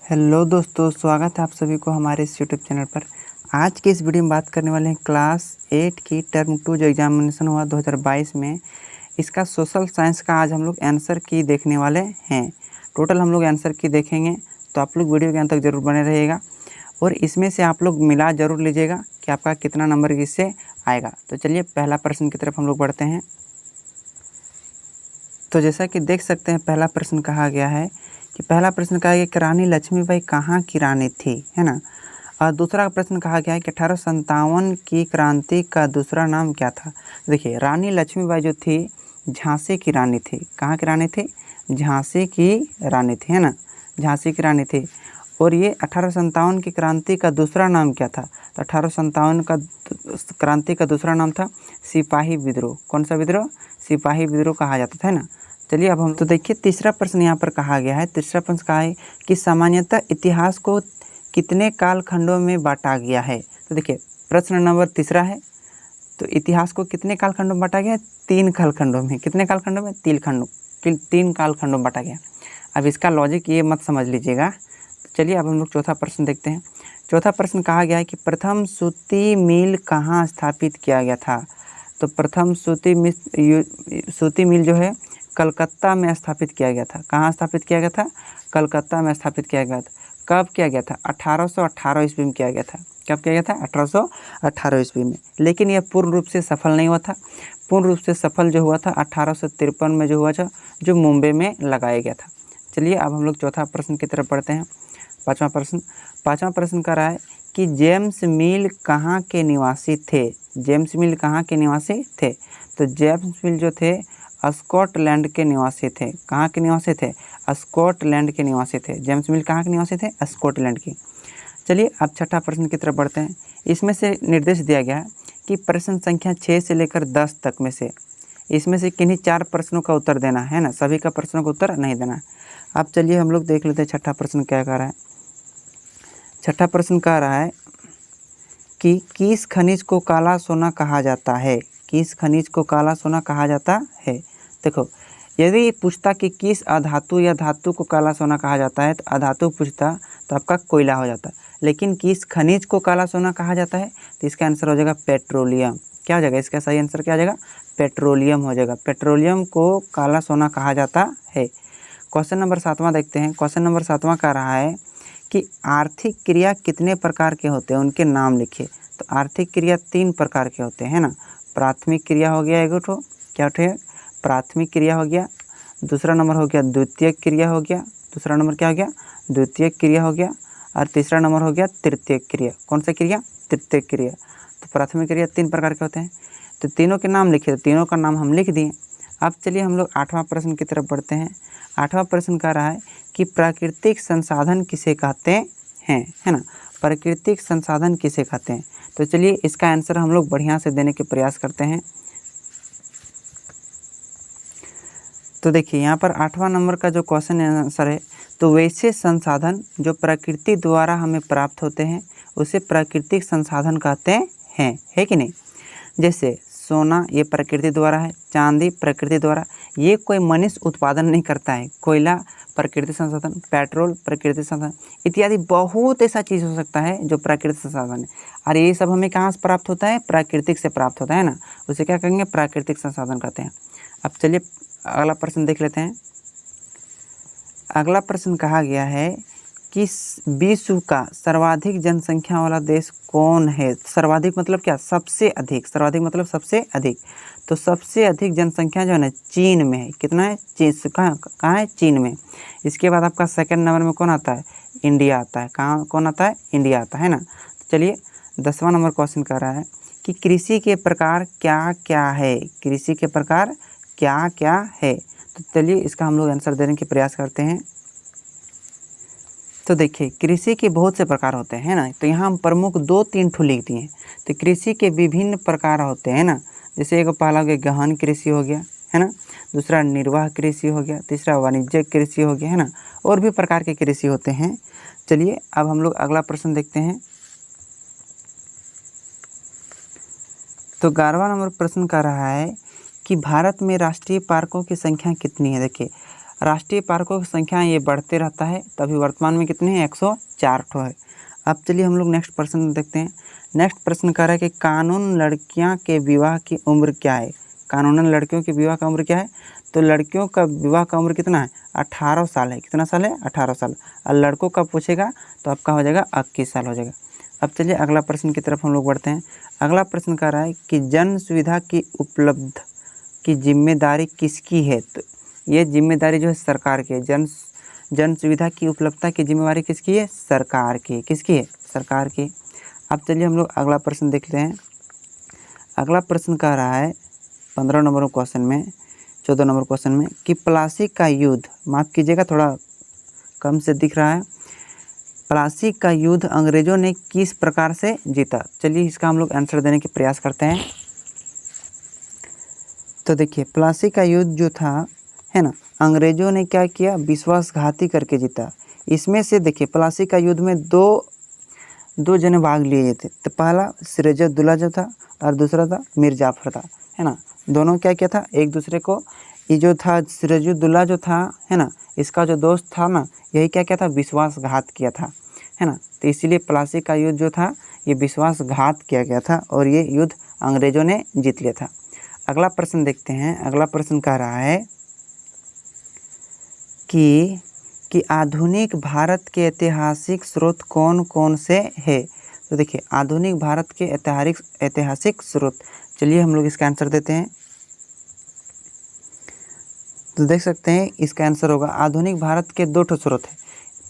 Hello दोस्तों, स्वागत है आप सभी को हमारे इस यूट्यूब चैनल पर। आज की इस वीडियो में बात करने वाले हैं क्लास 8 की टर्म 2 जो एग्जामिनेशन हुआ 2022 में, इसका सोशल साइंस का आज हम लोग आंसर की देखने वाले हैं। टोटल हम लोग आंसर की देखेंगे, तो आप लोग वीडियो के अंत तक ज़रूर बने रहिएगा और इसमें से आप लोग मिला ज़रूर लीजिएगा कि आपका कितना नंबर इससे आएगा। तो चलिए पहला प्रश्न की तरफ हम लोग बढ़ते हैं। तो जैसा कि देख सकते हैं, पहला प्रश्न कहा गया है कि रानी लक्ष्मीबाई कहाँ की रानी थी, है ना। और दूसरा प्रश्न कहा गया है कि 1857 की क्रांति का दूसरा नाम क्या था। देखिए, रानी लक्ष्मीबाई जो थी झांसी की रानी थी। कहाँ की रानी थी? झांसी की रानी थी, है ना। झांसी की रानी थी। और ये 1857 की क्रांति का दूसरा नाम क्या था? तो 1857 का क्रांति का दूसरा नाम था सिपाही विद्रोह। कौन सा विद्रोह? सिपाही विद्रोह कहा जाता था, है ना। चलिए अब हम तो देखिए तीसरा प्रश्न यहाँ पर कहा गया है। तीसरा प्रश्न कहा है कि सामान्यतः इतिहास को कितने कालखंडों में बांटा गया है। तो देखिए प्रश्न नंबर तीसरा है, तो इतिहास को कितने कालखंडों में बांटा गया है? 3 कालखंडों में। कितने कालखंडों में? 3 कालखंडों में बांटा गया। अब इसका लॉजिक ये मत समझ लीजिएगा। तो चलिए अब हम लोग चौथा प्रश्न देखते हैं। चौथा प्रश्न कहा गया है कि प्रथम सूती मिल कहाँ स्थापित किया गया था। तो प्रथम सूती मिल जो है कलकत्ता में स्थापित किया गया था। कहाँ स्थापित किया गया था? कलकत्ता में स्थापित किया गया था। कब किया गया था? 1818 ईस्वी में किया गया था। कब किया गया था? 1818 ईस्वी में। लेकिन यह पूर्ण रूप से सफल नहीं हुआ था। पूर्ण रूप से सफल जो हुआ था 1853 में जो हुआ था, जो मुंबई में लगाया गया था। चलिए अब हम लोग चौथा प्रश्न की तरफ बढ़ते हैं। पाँचवा प्रश्न कर रहा है कि जेम्स मिल कहाँ के निवासी थे। जेम्स मिल कहाँ के निवासी थे? तो जेम्स मिल जो थे स्कॉटलैंड के निवासी थे। कहाँ के निवासी थे? स्कॉटलैंड के निवासी थे। जेम्स मिल कहाँ के निवासी थे? स्कॉटलैंड की। चलिए अब छठा प्रश्न की तरफ बढ़ते हैं। इसमें से निर्देश दिया गया है कि प्रश्न संख्या 6 से लेकर 10 तक में से इसमें से किन्हीं 4 प्रश्नों का उत्तर देना है ना। सभी का प्रश्नों का उत्तर नहीं देना है। अब चलिए हम लोग देख लेते हैं छठा प्रश्न क्या कह रहा है। छठा प्रश्न कह रहा है कि किस खनिज को काला सोना कहा जाता है। किस खनिज को काला सोना कहा जाता है? देखो, यदि पूछता कि किस अधातु या धातु को काला सोना कहा जाता है, तो अधातु पूछता तो आपका कोयला हो जाता। लेकिन किस खनिज को काला सोना कहा जाता है, तो इसका आंसर हो जाएगा पेट्रोलियम। क्या हो जाएगा? इसका सही आंसर क्या हो जाएगा? पेट्रोलियम हो जाएगा। पेट्रोलियम को काला सोना कहा जाता है। क्वेश्चन नंबर 7वां देखते हैं। क्वेश्चन नंबर 7वां कह रहा है कि आर्थिक क्रिया कितने प्रकार के होते हैं, उनके नाम लिखिए। तो आर्थिक क्रिया 3 प्रकार के होते हैं ना। प्राथमिक क्रिया हो गया एगो ठो, क्या उठे? प्राथमिक क्रिया हो गया। दूसरा नंबर हो गया द्वितीयक क्रिया हो गया। दूसरा नंबर क्या हो गया? द्वितीयक क्रिया हो गया। और तीसरा नंबर हो गया तृतीयक क्रिया। कौन सा क्रिया? तृतीयक क्रिया। तो प्राथमिक क्रिया 3 प्रकार के होते हैं। तो तीनों के नाम लिखिए। तो तीनों का नाम हम लिख दिए। अब चलिए हम लोग 8वां प्रश्न की तरफ बढ़ते हैं। 8वां प्रश्न कह रहा है कि प्राकृतिक संसाधन किसे कहते हैं, है ना। प्राकृतिक संसाधन किसे कहते हैं? तो चलिए इसका आंसर हम लोग बढ़िया से देने के प्रयास करते हैं। तो देखिए यहाँ पर 8वां नंबर का जो क्वेश्चन आंसर है, तो वैसे संसाधन जो प्रकृति द्वारा हमें प्राप्त होते हैं उसे प्राकृतिक संसाधन कहते हैं, है कि नहीं। जैसे सोना ये प्रकृति द्वारा है, चांदी प्रकृति द्वारा, ये कोई मनुष्य उत्पादन नहीं करता है। कोयला प्रकृति संसाधन, पेट्रोल प्रकृति संसाधन इत्यादि बहुत ऐसा चीज़ हो सकता है जो प्राकृतिक संसाधन है। और ये सब हमें कहाँ से प्राप्त होता है? प्राकृतिक से प्राप्त होता है ना। उसे क्या कहेंगे? प्राकृतिक संसाधन कहते हैं। अब चलिए अगला प्रश्न देख लेते हैं। अगला प्रश्न कहा गया है कि विश्व का सर्वाधिक जनसंख्या वाला देश कौन है। सर्वाधिक मतलब क्या? सबसे अधिक। सर्वाधिक मतलब सबसे अधिक। तो सबसे अधिक जनसंख्या जो है ना चीन में है। कितना है? चीन कहाँ है? चीन में। इसके बाद आपका सेकंड नंबर में कौन आता है? इंडिया आता है। कहाँ कौन आता है? इंडिया आता है ना। तो चलिए 10वां नंबर क्वेश्चन कर रहा है कि कृषि के प्रकार क्या क्या है। कृषि के प्रकार क्या क्या है? तो चलिए इसका हम लोग आंसर देने के प्रयास करते हैं। तो देखिए कृषि के बहुत से प्रकार होते हैं ना। तो यहाँ हम प्रमुख 2-3 ठो लिख दिए। तो कृषि के विभिन्न प्रकार होते हैं ना। जैसे एक पहला हो गया गहन कृषि हो गया, है ना। दूसरा निर्वाह कृषि हो गया। तीसरा वाणिज्यिक कृषि हो गया, है ना। और भी प्रकार के कृषि होते हैं। चलिए अब हम लोग अगला प्रश्न देखते हैं। तो 11वां नंबर प्रश्न कर रहा है कि भारत में राष्ट्रीय पार्कों की संख्या कितनी है। देखिए राष्ट्रीय पार्कों की संख्या ये बढ़ते रहता है, तो अभी वर्तमान में कितने हैं, 104 ठो है। अब चलिए हम लोग नेक्स्ट प्रश्न देखते हैं। नेक्स्ट प्रश्न कह रहा है कि कानून लड़कियां के विवाह की उम्र क्या है। कानूनन लड़कियों के विवाह का उम्र क्या है, तो लड़कियों का विवाह का उम्र कितना है, 18 साल है। कितना साल है, 18 साल। और लड़कों का पूछेगा तो आपका हो जाएगा 21 साल हो जाएगा। अब चलिए अगला प्रश्न की तरफ हम लोग बढ़ते हैं। अगला प्रश्न कह रहा है कि जन सुविधा की उपलब्ध की जिम्मेदारी किसकी है। तो ये जिम्मेदारी जो है सरकार की है। जन सुविधा की उपलब्धता की जिम्मेदारी किसकी है, सरकार की। किसकी है, सरकार की। अब चलिए हम लोग अगला प्रश्न देखते हैं। अगला प्रश्न कह रहा है 15 नंबर क्वेश्चन में, 14 नंबर क्वेश्चन में कि प्लासी का युद्ध, माफ़ कीजिएगा थोड़ा कम से दिख रहा है, प्लासी का युद्ध अंग्रेजों ने किस प्रकार से जीता। चलिए इसका हम लोग आंसर देने के प्रयास करते हैं। तो देखिए प्लासी का युद्ध जो था है ना, अंग्रेजों ने क्या किया, विश्वासघाती करके जीता। इसमें से देखिए प्लासी का युद्ध में दो जने भाग लिए थे। तो पहला सिराजुद्दौला जो था और दूसरा था मीर जाफर था, है ना। दोनों क्या किया था, एक दूसरे को, ये जो था सिराजुद्दौला जो था है ना, इसका जो दोस्त था ना, यही क्या किया था, विश्वासघात किया था, है ना। तो इसीलिए प्लासी का युद्ध जो था ये विश्वासघात किया गया था और ये युद्ध अंग्रेजों ने जीत लिया था। अगला प्रश्न देखते हैं। अगला प्रश्न कह रहा है कि आधुनिक भारत के ऐतिहासिक स्रोत कौन कौन से है। तो देखिए आधुनिक भारत के ऐतिहासिक स्रोत, चलिए हम लोग इसका आंसर देते हैं। तो देख सकते हैं इसका आंसर होगा आधुनिक भारत के 2 ठो स्रोत है।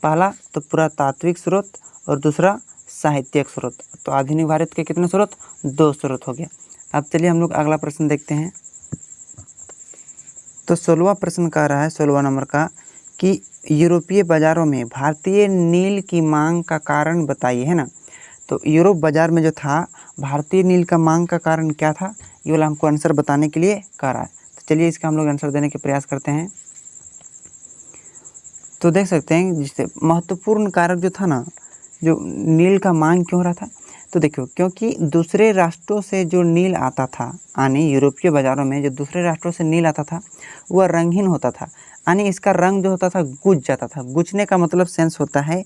पहला तो पुरातात्विक स्रोत और दूसरा साहित्यिक स्रोत। तो आधुनिक भारत के कितने स्रोत, 2 स्रोत हो गया। अब चलिए हम लोग अगला प्रश्न देखते हैं। तो 16वां प्रश्न कह रहा है 16वां नंबर का कि यूरोपीय बाज़ारों में भारतीय नील की मांग का कारण बताइए, है ना। तो यूरोप बाज़ार में जो था भारतीय नील का मांग का कारण क्या था, ये वाला हमको आंसर बताने के लिए कह रहा है। तो चलिए इसका हम लोग आंसर देने के प्रयास करते हैं। तो देख सकते हैं जिससे महत्वपूर्ण कारक जो था ना, जो नील का मांग क्यों रहा था, तो देखो क्योंकि दूसरे राष्ट्रों से जो नील आता था, यानी यूरोपीय बाज़ारों में जो दूसरे राष्ट्रों से नील आता था वह रंगहीन होता था, यानी इसका रंग जो होता था गुझ जाता था। गुझने का मतलब सेंस होता है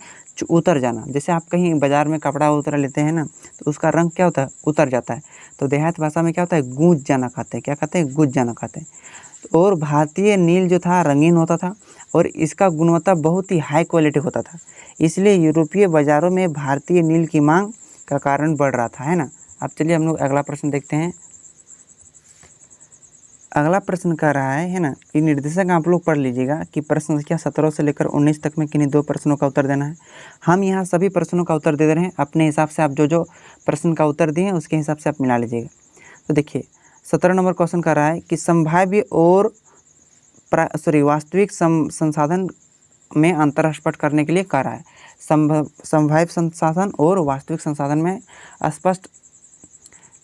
उतर जाना। जैसे आप कहीं बाज़ार में कपड़ा उतर लेते हैं ना, तो उसका रंग क्या होता है, उतर जाता है। तो देहात भाषा में क्या होता है, गूंज जाना कहते हैं। क्या कहते हैं, गुझ जाना कहते हैं। और भारतीय नील जो था रंगीन होता था और इसका गुणवत्ता बहुत ही हाई क्वालिटी होता था, इसलिए यूरोपीय बाज़ारों में भारतीय नील की मांग का कारण बढ़ रहा था, है ना। अब चलिए हम लोग अगला प्रश्न देखते हैं। अगला प्रश्न कह रहा है ना, ये निर्देशक आप लोग पढ़ लीजिएगा कि प्रश्न संख्या 17 से लेकर 19 तक में किन्हीं 2 प्रश्नों का उत्तर देना है। हम यहाँ सभी प्रश्नों का उत्तर दे रहे हैं, अपने हिसाब से आप जो प्रश्न का उत्तर दिए उसके हिसाब से आप मिला लीजिएगा। तो देखिए 17 नंबर क्वेश्चन कह रहा है कि संभाव्य और वास्तविक संसाधन में अंतर स्पष्ट करने के लिए कह रहा है। संभाव्य संसाधन और वास्तविक संसाधन में स्पष्ट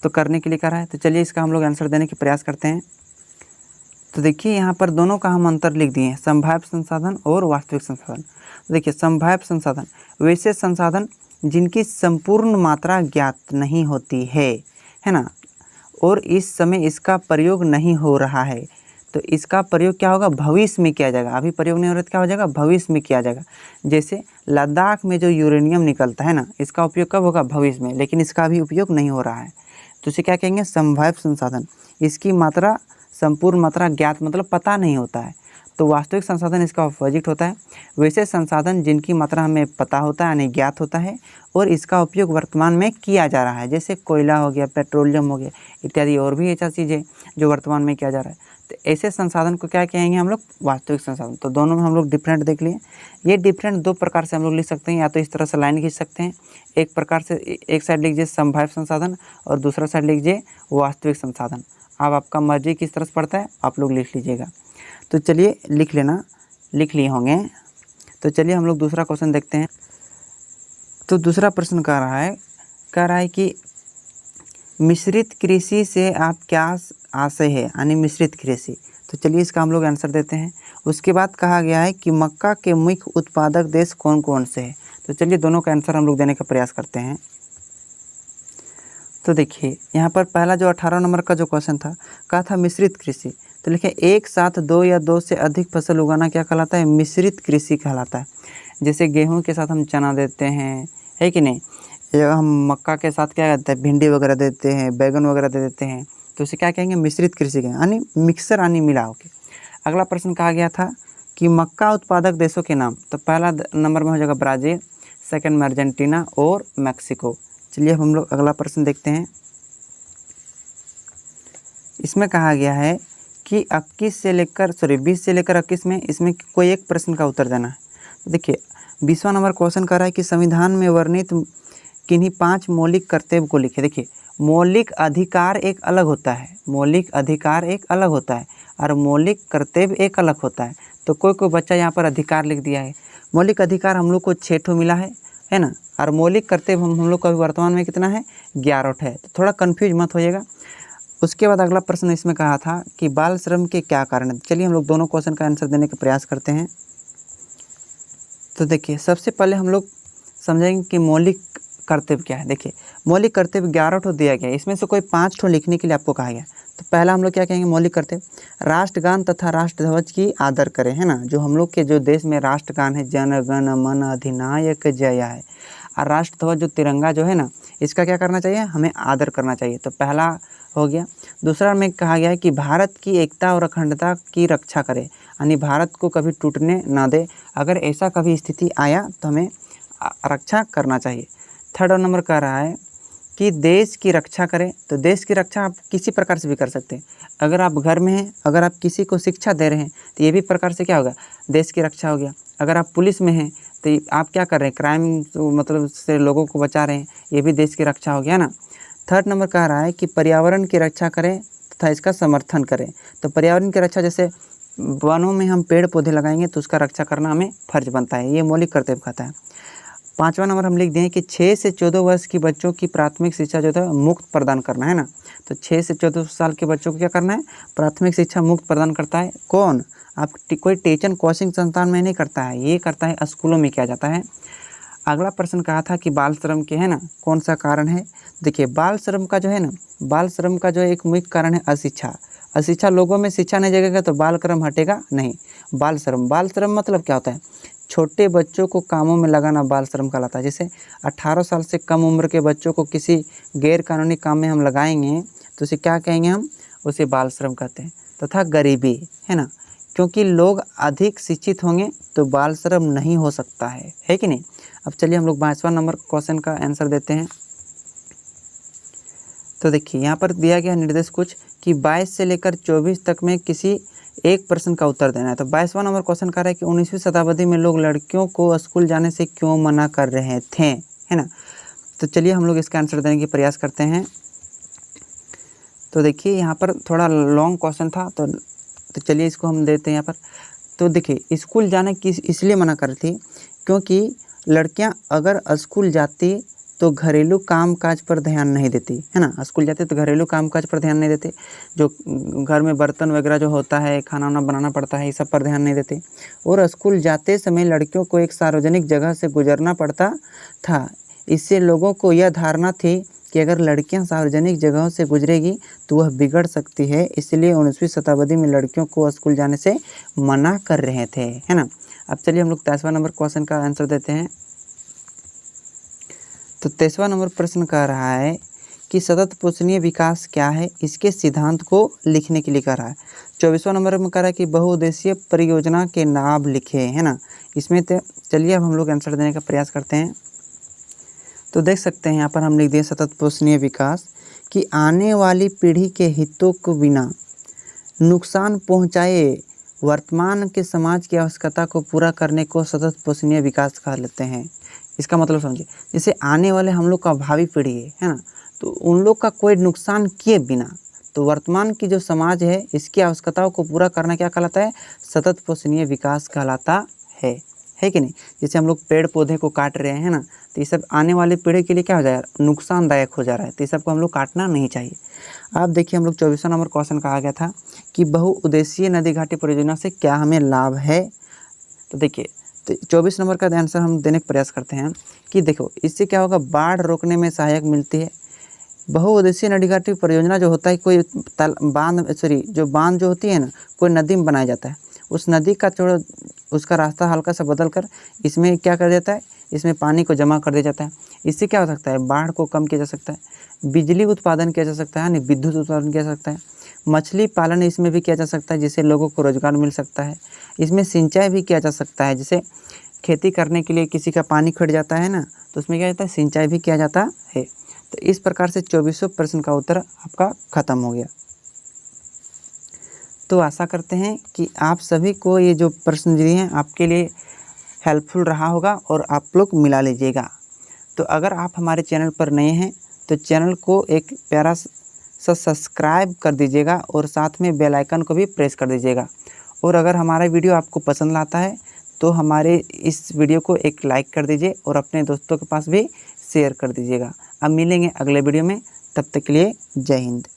तो करने के लिए कह रहा है। तो चलिए इसका हम लोग आंसर देने के प्रयास करते हैं। तो देखिए यहाँ पर दोनों का हम अंतर लिख दिए हैं, संभाव्य संसाधन और वास्तविक संसाधन। तो देखिए संभाव्य संसाधन वैसे संसाधन जिनकी संपूर्ण मात्रा ज्ञात नहीं होती है ना, और इस समय इसका प्रयोग नहीं हो रहा है। तो इसका प्रयोग क्या होगा, भविष्य में किया जाएगा। अभी प्रयोग नहीं हो रहा तो क्या हो जाएगा, भविष्य में किया जाएगा। जैसे लद्दाख में जो यूरेनियम निकलता है ना, इसका उपयोग कब होगा, भविष्य में, लेकिन इसका अभी उपयोग नहीं हो रहा है। तो इसे क्या कहेंगे, संभाव्य संसाधन। इसकी मात्रा, संपूर्ण मात्रा ज्ञात मतलब पता नहीं होता है। तो वास्तविक संसाधन इसका अपोजिट होता है, वैसे संसाधन जिनकी मात्रा हमें पता होता है यानी ज्ञात होता है और इसका उपयोग वर्तमान में किया जा रहा है। जैसे कोयला हो गया, पेट्रोलियम हो गया इत्यादि, और भी ऐसा चीज़ें जो वर्तमान में किया जा रहा है। तो ऐसे संसाधन को क्या कहेंगे हम लोग, वास्तविक संसाधन। तो दोनों में हम लोग डिफरेंट देख लिए। ये डिफरेंट 2 प्रकार से हम लोग लिख सकते हैं, या तो इस तरह से लाइन खींच सकते हैं। एक प्रकार से एक साइड लिखिए संभाव्य संसाधन और दूसरा साइड लिखिए वास्तविक संसाधन। अब आपका मर्जी किस तरह से पड़ता है आप लोग लिख लीजिएगा। तो चलिए लिख लेना, लिख लिए होंगे। तो चलिए हम लोग दूसरा क्वेश्चन देखते हैं। तो दूसरा प्रश्न कह रहा है कि मिश्रित कृषि से आप क्या आशय है, यानी मिश्रित कृषि। तो चलिए इसका हम लोग आंसर देते हैं। उसके बाद कहा गया है कि मक्का के मुख्य उत्पादक देश कौन कौन से हैं। तो चलिए दोनों का आंसर हम लोग देने का प्रयास करते हैं। तो देखिए यहाँ पर पहला जो 18 नंबर का जो क्वेश्चन था, कहा था मिश्रित कृषि। तो लिखें एक साथ दो या दो से अधिक फसल उगाना क्या कहलाता है? मिश्रित कृषि कहलाता है। जैसे गेहूं के साथ हम चना देते हैं, है कि नहीं, या हम मक्का के साथ क्या करते हैं, भिंडी वगैरह देते हैं, बैगन वगैरह दे देते हैं, तो उसे क्या कहेंगे? मिश्रित कृषि कहेंगे, यानी मिक्सर यानी मिला के। अगला प्रश्न कहा गया था कि मक्का उत्पादक देशों के नाम, तो पहला नंबर में हो जाएगा ब्राज़ील, सेकंड में अर्जेंटीना और मैक्सिको। चलिए अब हम लोग अगला प्रश्न देखते हैं। इसमें कहा गया है कि 20 से लेकर 21 में इसमें कोई एक प्रश्न का उत्तर देना है। देखिए 20वां नंबर क्वेश्चन कर रहा है कि संविधान में वर्णित किन्हीं 5 मौलिक कर्तव्य को लिखे। देखिए मौलिक अधिकार एक अलग होता है, मौलिक अधिकार एक अलग होता है और मौलिक कर्तव्य एक अलग होता है। तो कोई बच्चा यहाँ पर अधिकार लिख दिया है। मौलिक अधिकार हम लोग को 6 ठो मिला है ना, और मौलिक कर्तव्य हम लोग का वर्तमान में कितना है? 11 है। तो थोड़ा कन्फ्यूज मत होइएगा। उसके बाद अगला प्रश्न इसमें कहा था कि बाल श्रम के क्या कारण है। चलिए हम लोग दोनों क्वेश्चन का आंसर देने का प्रयास करते हैं। तो देखिए सबसे पहले हम लोग समझेंगे कि मौलिक कर्तव्य क्या है। देखिए मौलिक कर्तव्य 11 ठो दिया गया है, इसमें से कोई 5 ठो लिखने के लिए आपको कहा गया। तो पहला हम लोग क्या कहेंगे? मौलिक कर्तव्य राष्ट्रगान तथा राष्ट्रध्वज की आदर करें, है ना। जो हम लोग के जो देश में राष्ट्रगान है जन गण मन अधिनायक जय है, और राष्ट्रध्वज जो तिरंगा जो है ना, इसका क्या करना चाहिए? हमें आदर करना चाहिए। तो पहला हो गया। दूसरा में कहा गया है कि भारत की एकता और अखंडता की रक्षा करें, यानी भारत को कभी टूटने ना दे। अगर ऐसा कभी स्थिति आया तो हमें रक्षा करना चाहिए। थर्ड नंबर कह रहा है कि देश की रक्षा करें। तो देश की रक्षा आप किसी प्रकार से भी कर सकते हैं। अगर आप घर में हैं, अगर आप किसी को शिक्षा दे रहे हैं तो ये भी प्रकार से क्या होगा? देश की रक्षा हो गया। अगर आप पुलिस में हैं तो आप क्या कर रहे हैं? क्राइम मतलब से लोगों को बचा रहे हैं, ये भी देश की रक्षा हो गया ना। थर्ड नंबर कह रहा है कि पर्यावरण की रक्षा करें तथा इसका समर्थन करें। तो पर्यावरण की रक्षा, जैसे वनों में हम पेड़ पौधे लगाएंगे तो उसका रक्षा करना हमें फर्ज बनता है, ये मौलिक कर्तव्य कहता है। 5वां नंबर हम लिख दें कि 6 से 14 वर्ष की बच्चों की प्राथमिक शिक्षा जो है मुफ्त प्रदान करना है ना। तो 6 से 14 साल के बच्चों को क्या करना है? प्राथमिक शिक्षा मुफ्त प्रदान करता है। कौन? आप कोई टीचर कोचिंग संस्थान में नहीं करता है, ये करता है स्कूलों में किया जाता है। अगला प्रश्न कहा था कि बाल श्रम के है ना कौन सा कारण है। देखिए बाल श्रम का जो है ना, बाल श्रम का जो एक मुख्य कारण है अशिक्षा। अशिक्षा, लोगों में शिक्षा नहीं जगेगा तो बाल श्रम हटेगा नहीं। बाल श्रम मतलब क्या होता है? छोटे बच्चों को कामों में लगाना बाल श्रम कहलाता है। जैसे 18 साल से कम उम्र के बच्चों को किसी गैर कानूनी काम में हम लगाएंगे तो उसे क्या कहेंगे? हम उसे बाल श्रम कहते हैं। तथा गरीबी, है ना, क्योंकि लोग अधिक शिक्षित होंगे तो बाल श्रम नहीं हो सकता है कि नहीं। अब चलिए हम लोग 22वां नंबर क्वेश्चन का आंसर देते हैं। तो देखिए यहाँ पर दिया गया निर्देश कुछ कि 22 से लेकर 24 तक में किसी एक प्रश्न का उत्तर देना है। तो 22वां नंबर क्वेश्चन कर रहा है कि 19वीं शताब्दी में लोग लड़कियों को स्कूल जाने से क्यों मना कर रहे थे, है ना। तो चलिए हम लोग इसका आंसर देने की प्रयास करते हैं। तो देखिए यहाँ पर थोड़ा लॉन्ग क्वेश्चन था, तो चलिए इसको हम देते हैं यहाँ पर। तो देखिए स्कूल जाने की इसलिए मना कर रही थी क्योंकि लड़कियां अगर स्कूल जाती तो घरेलू कामकाज पर ध्यान नहीं देती, है ना। स्कूल जाते तो घरेलू कामकाज पर ध्यान नहीं देते, जो घर में बर्तन वगैरह जो होता है, खाना वाना बनाना पड़ता है, ये सब पर ध्यान नहीं देते। और स्कूल जाते समय लड़कियों को एक सार्वजनिक जगह से गुजरना पड़ता था। इससे लोगों को यह धारणा थी कि अगर लड़कियां सार्वजनिक जगहों से गुजरेगी तो वह बिगड़ सकती है, इसलिए 19वीं शताब्दी में लड़कियों को स्कूल जाने से मना कर रहे थे, है ना। अब चलिए हम लोग 23वां नंबर क्वेश्चन का आंसर देते हैं। तो 23वां नंबर प्रश्न कह रहा है कि सतत पोषणीय विकास क्या है, इसके सिद्धांत को लिखने के लिए कह रहा है। 24वां नंबर में कह रहा है कि बहुउद्देशीय परियोजना के नाम लिखे, है ना। इसमें तो चलिए अब हम लोग आंसर देने का प्रयास करते हैं। तो देख सकते हैं यहाँ पर हम लिख दिए सतत पोषणीय विकास कि आने वाली पीढ़ी के हितों को बिना नुकसान पहुँचाए वर्तमान के समाज की आवश्यकता को पूरा करने को सतत पोषणीय विकास कह लेते हैं। इसका मतलब समझिए, जैसे आने वाले हम लोग का भावी पीढ़ी है ना, तो उन लोग का कोई नुकसान किए बिना तो वर्तमान की जो समाज है इसकी आवश्यकताओं को पूरा करना क्या कहलाता है? सतत पोषणीय विकास कहलाता है कि नहीं। जैसे हम लोग पेड़ पौधे को काट रहे हैं ना, तो ये सब आने वाले पीढ़ी के लिए क्या हो जाएगा? नुकसानदायक हो जा रहा है, तो ये सब को हम लोग काटना नहीं चाहिए। अब देखिए हम लोग 24वां नंबर क्वेश्चन कहा गया था कि बहुउद्देशीय नदी घाटी परियोजना से क्या हमें लाभ है। तो देखिए तो 24 नंबर का आंसर हम देने का प्रयास करते हैं कि देखो इससे क्या होगा? बाढ़ रोकने में सहायक मिलती है, बहुउद्देशीय नदी घाटी परियोजना जो होता है कोई बांध जो होती है ना, कोई नदी में बनाया जाता है। उस नदी का थोड़ा उसका रास्ता हल्का सा बदल कर इसमें क्या कर देता है, इसमें पानी को जमा कर दिया जाता है। इससे क्या हो सकता है, बाढ़ को कम किया जा सकता है, बिजली उत्पादन किया जा सकता है, विद्युत उत्पादन किया जा सकता है, मछली पालन इसमें भी किया जा सकता है जिससे लोगों को रोजगार मिल सकता है। इसमें सिंचाई भी किया जा सकता है, जैसे खेती करने के लिए किसी का पानी खट जाता है ना, तो उसमें क्या जाता है, सिंचाई भी किया जाता है। तो इस प्रकार से 2400 प्रश्न का उत्तर आपका ख़त्म हो गया। तो आशा करते हैं कि आप सभी को ये जो प्रश्न दिए हैं आपके लिए हेल्पफुल रहा होगा और आप लोग मिला लीजिएगा। तो अगर आप हमारे चैनल पर नए हैं तो चैनल को एक प्यारा सा सब्सक्राइब कर दीजिएगा और साथ में बेल आइकन को भी प्रेस कर दीजिएगा। और अगर हमारा वीडियो आपको पसंद आता है तो हमारे इस वीडियो को एक लाइक कर दीजिए और अपने दोस्तों के पास भी शेयर कर दीजिएगा। अब मिलेंगे अगले वीडियो में, तब तक के लिए जय हिंद।